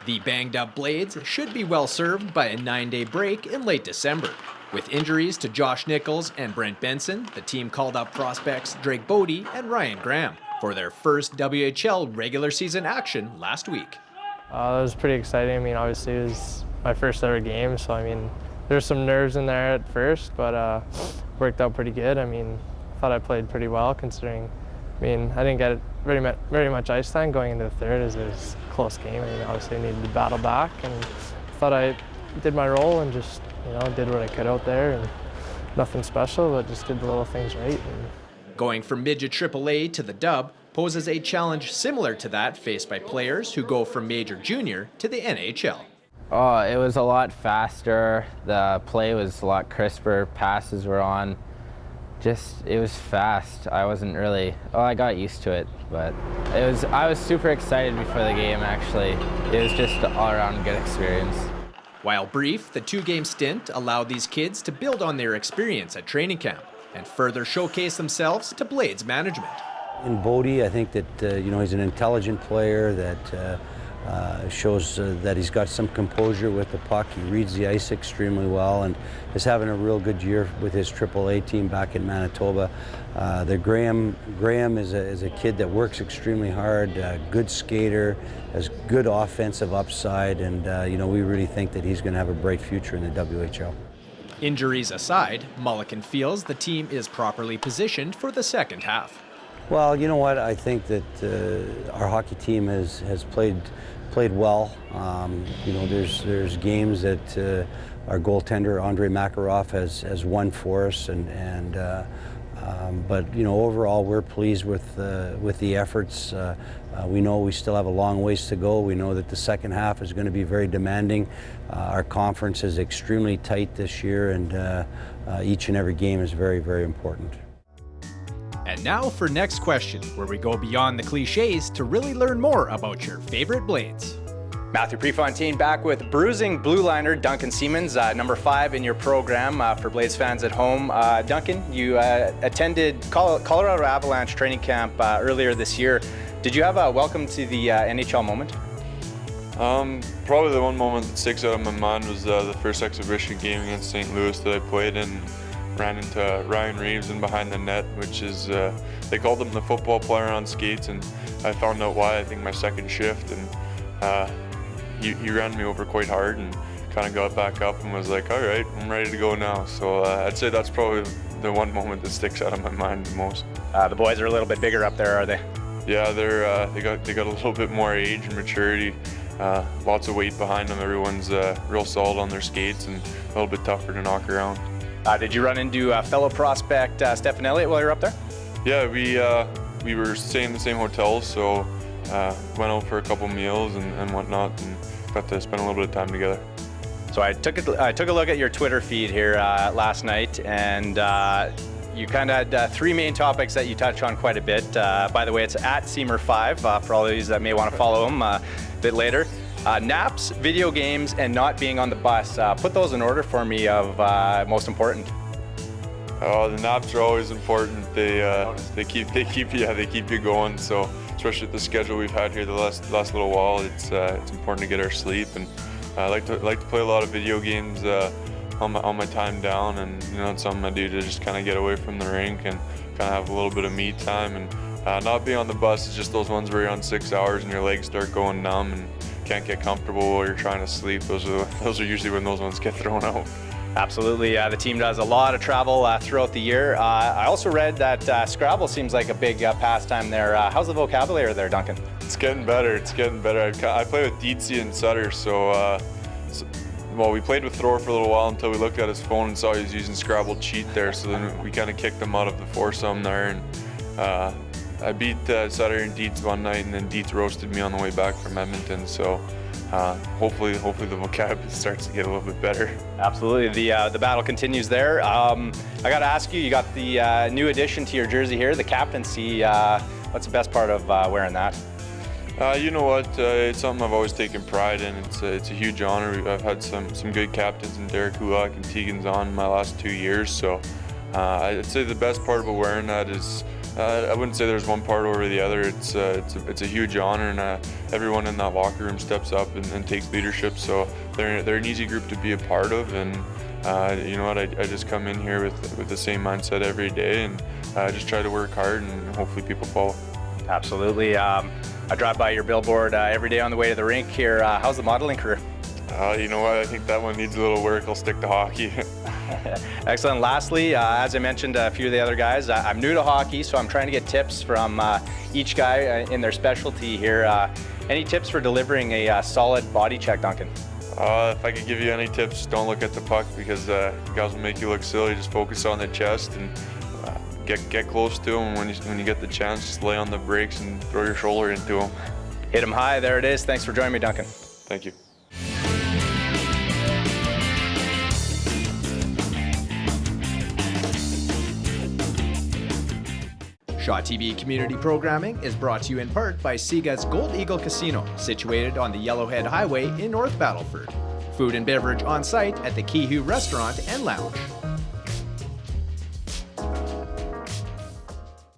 The banged-up Blades should be well served by a 9-day break in late December. With injuries to Josh Nichols and Brent Benson, the team called up prospects Drake Bodie and Ryan Graham for their first WHL regular season action last week. That was pretty exciting. I mean, obviously it was my first ever game, so I mean, there's some nerves in there at first, but worked out pretty good. I mean, I thought I played pretty well considering, I mean, I didn't get very much ice time going into the third as it was a close game. I mean, obviously I needed to battle back, and thought I did my role and just, did what I could out there, and nothing special, but just did the little things right. Going from midget AAA to the dub poses a challenge similar to that faced by players who go from major junior to the NHL. Oh, it was a lot faster. The play was a lot crisper. Passes were on. It was fast. I wasn't really, I got used to it, but I was super excited before the game, actually. It was just an all-around good experience. While brief, the 2-game stint allowed these kids to build on their experience at training camp and further showcase themselves to Blades management. In Bodie, I think that he's an intelligent player that shows that he's got some composure with the puck. He reads the ice extremely well and is having a real good year with his AAA team back in Manitoba. Graham is a kid that works extremely hard, good skater, has good offensive upside, and we really think that he's going to have a bright future in the WHL. Injuries aside, Mulliken feels the team is properly positioned for the second half. Well, you know what? I think that our hockey team has played well. There's games that our goaltender Andrei Makarov has won for us, but overall we're pleased with the efforts. We know we still have a long ways to go. We know that the second half is going to be very demanding. Our conference is extremely tight this year, and each and every game is very, very important. And now for next question, where we go beyond the cliches to really learn more about your favorite Blades. Matthew Prefontaine back with bruising blue liner Duncan Siemens, number 5 in your program for Blades fans at home. Duncan, you attended Colorado Avalanche training camp earlier this year. Did you have a welcome to the NHL moment? Probably the one moment that sticks out of my mind was the first exhibition game against St. Louis that I played in. Ran into Ryan Reeves in behind the net, which is, they called him the football player on skates, and I found out why, I think my second shift, and he ran me over quite hard and kind of got back up and was like, all right, I'm ready to go now. So I'd say that's probably the one moment that sticks out of my mind the most. The boys are a little bit bigger up there, are they? Yeah, they got a little bit more age and maturity, lots of weight behind them. Everyone's real solid on their skates and a little bit tougher to knock around. Did you run into fellow prospect Stefan Elliott while you were up there? Yeah, we were staying in the same hotels, so went out for a couple meals and whatnot, and got to spend a little bit of time together. So I took a look at your Twitter feed here last night, and you kind of had 3 main topics that you touched on quite a bit. By the way, it's at Seamer5 for all of you that may want to follow him a bit later. Naps, video games, and not being on the bus. Put those in order for me of most important. Oh, the naps are always important. They keep you going. So especially with the schedule we've had here the last little while, it's important to get our sleep. And I like to play a lot of video games on my time down, and it's something I do to just kind of get away from the rink and kind of have a little bit of me time. And not being on the bus is just those ones where you're on 6 hours and your legs start going numb and can't get comfortable while you're trying to sleep. Those are usually when those ones get thrown out. Absolutely. The team does a lot of travel throughout the year. I also read that Scrabble seems like a big pastime there. How's the vocabulary there, Duncan? It's getting better. I play with Dietzy and Sutter, so we played with Thor for a little while until we looked at his phone and saw he was using Scrabble cheat there, so then we kind of kicked him out of the foursome there, and I beat Sutter and Dietz one night, and then Dietz roasted me on the way back from Edmonton, so hopefully the vocab starts to get a little bit better. Absolutely, the battle continues there. I got to ask you, you got the new addition to your jersey here, the captaincy. What's the best part of wearing that? You know what? It's something I've always taken pride in. It's a huge honor. I've had some good captains in Derek Kulak and Tegan Zahn my last 2 years. So I'd say the best part about wearing that is I wouldn't say there's one part over the other. It's a huge honor, and everyone in that locker room steps up and takes leadership. So they're an easy group to be a part of, and you know what? I just come in here with the same mindset every day, and just try to work hard, and hopefully people follow. Absolutely. I drive by your billboard every day on the way to the rink here. How's the modeling career? You know what? I think that one needs a little work. I'll stick to hockey. Excellent. Lastly, as I mentioned a few of the other guys, I'm new to hockey, so I'm trying to get tips from each guy in their specialty here. Any tips for delivering a solid body check, Duncan? If I could give you any tips, don't look at the puck, because guys will make you look silly. Just focus on the chest and get close to them. When you get the chance, just lay on the brakes and throw your shoulder into them. Hit him high. There it is. Thanks for joining me, Duncan. Thank you. Shaw TV community programming is brought to you in part by SIGA's Gold Eagle Casino, situated on the Yellowhead Highway in North Battleford. Food and beverage on site at the Keehoo Restaurant and Lounge.